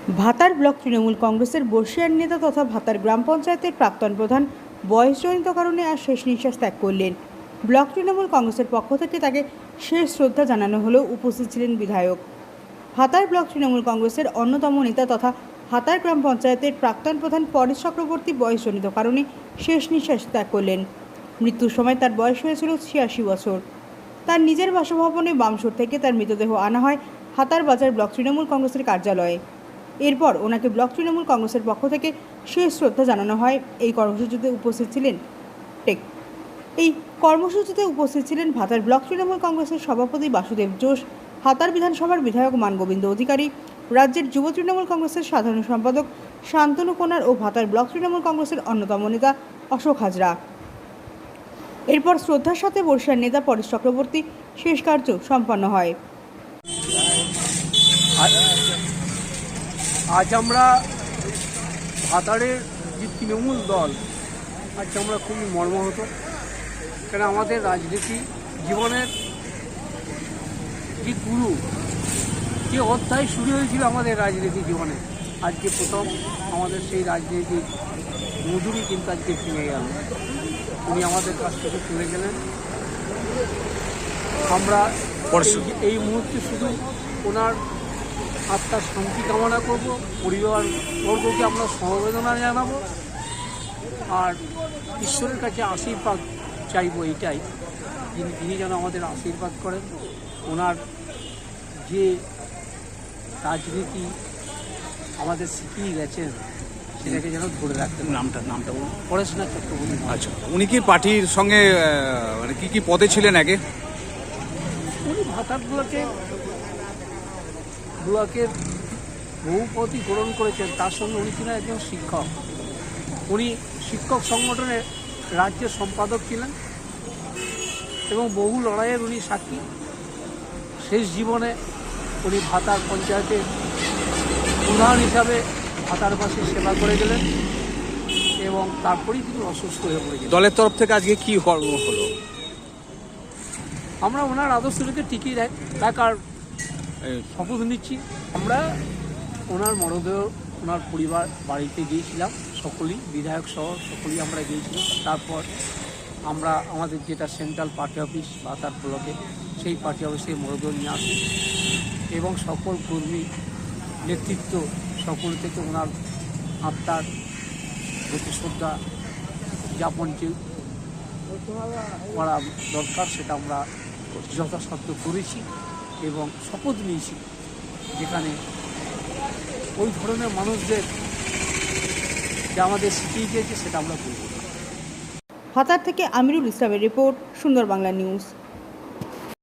ভাতার ব্লক তৃণমূল কংগ্রেসের বর্ষিয়ার নেতা তথা ভাতার গ্রাম পঞ্চায়েতের প্রাক্তন প্রধান বয়সজনিত কারণে আজ শেষ নিঃশ্বাস ত্যাগ করলেন। ব্লক তৃণমূল কংগ্রেসের পক্ষ থেকে তাকে শেষ শ্রদ্ধা জানানো হলেও উপস্থিত ছিলেন বিধায়ক। ভাতার ব্লক তৃণমূল কংগ্রেসের অন্যতম নেতা তথা ভাতার গ্রাম পঞ্চায়েতের প্রাক্তন প্রধান পরেশ চক্রবর্তী বয়সজনিত কারণে শেষ নিঃশ্বাস ত্যাগ করলেন। মৃত্যুর সময় তার বয়স হয়েছিল 86 বছর। তার নিজের বাসভবনে বামশোর থেকে তার মৃতদেহ আনা হয় হাতার বাজার ব্লক তৃণমূল কংগ্রেসের কার্যালয়ে। এরপর ওনাকে ব্লক তৃণমূল কংগ্রেসের পক্ষ থেকে শেষ শ্রদ্ধা জানানো হয়। এই কর্মসূচিতে উপস্থিত ছিলেন ভাতার ব্লক তৃণমূল কংগ্রেসের সভাপতি বাসুদেব জোশ, হাতার বিধানসভার বিধায়ক মানগোবিন্দ অধিকারী, রাজ্যের যুব তৃণমূল কংগ্রেসের সাধারণ সম্পাদক শান্তনু কোনার ও ভাতার ব্লক তৃণমূল কংগ্রেসের অন্যতম নেতা অশোক হাজরা। এরপর শ্রদ্ধার সাথে বর্ষিয়ার নেতা পরেশ চক্রবর্তী শেষ কার্য সম্পন্ন হয়। আজ আমরা ভাতারের যে তৃণমূল দল, আজ আমরা খুবই মর্মাহত। কেন আমাদের রাজনীতি জীবনের যে গুরু, যে অধ্যায় শুরু হয়েছিল আমাদের রাজনীতি জীবনে, আজকে প্রথম আমাদের সেই রাজনীতির মধুরই কিন্তু আজকে ভেঙে গেল। উনি আমাদের কাছ থেকে চলে গেলেন। আমরা এই মুহূর্তে শুধু ওনার আত্মার শান্তি কামনা করব, পরিবারবর্গকে আমরা সমবেদনা জানাবো, আর ঈশ্বরের কাছে আশীর্বাদ চাইব এইটাই, তিনি যেন আমাদের আশীর্বাদ করেন। ওনার যে রাজনীতি আমাদের শিখিয়ে গেছেন সেটাকে যেন ধরে রাখতে। নামটা পড়াশোনা চক্রবর্তী। আচ্ছা, উনি কি পার্টির সঙ্গে মানে কি পদে ছিলেন আগে? উনি ভাতার ব্লকের বহু পদই গ্রহণ করেছেন। তার সঙ্গে উনি ছিলেন একজন শিক্ষক। উনি শিক্ষক সংগঠনের রাজ্যের সম্পাদক ছিলেন এবং বহু লড়াইয়ের উনি সাক্ষী। শেষ জীবনে উনি ভাতার পঞ্চায়েতের প্রধান হিসাবে ভাতারবাসীর সেবা করে গেলেন এবং তারপরেই তিনি অসুস্থ হয়ে পড়েছিলেন। দলের তরফ থেকে আজকে কি কর্ম হলো? আমরা ওনার আদর্শকে টিকিয়ে রাখার শপথ নিচ্ছি। আমরা ওনার মরদেহ ওনার পরিবার বাড়িতে গিয়েছিলাম, সকলেই, বিধায়ক সহ সকলেই আমরা গিয়েছিলাম। তারপর আমরা আমাদের যেটা সেন্ট্রাল পার্টি অফিস ভাতার ব্লকে, সেই পার্টি অফিসে মরদেহ নিয়ে আসি এবং সকল কর্মী নেতৃত্ব সকল থেকে ওনার আত্মার প্রতি শ্রদ্ধা জ্ঞাপন করা দরকার, সেটা আমরা যথাসাধ্য করেছি এবং শপথ নিয়েছি, যেখানে ওই ধরনের মানুষদের যে আমাদের শিখিয়ে গিয়েছে সেটা আমরা করব। ভাতার থেকে আমিরুল ইসলামের রিপোর্ট, সুন্দর বাংলা নিউজ।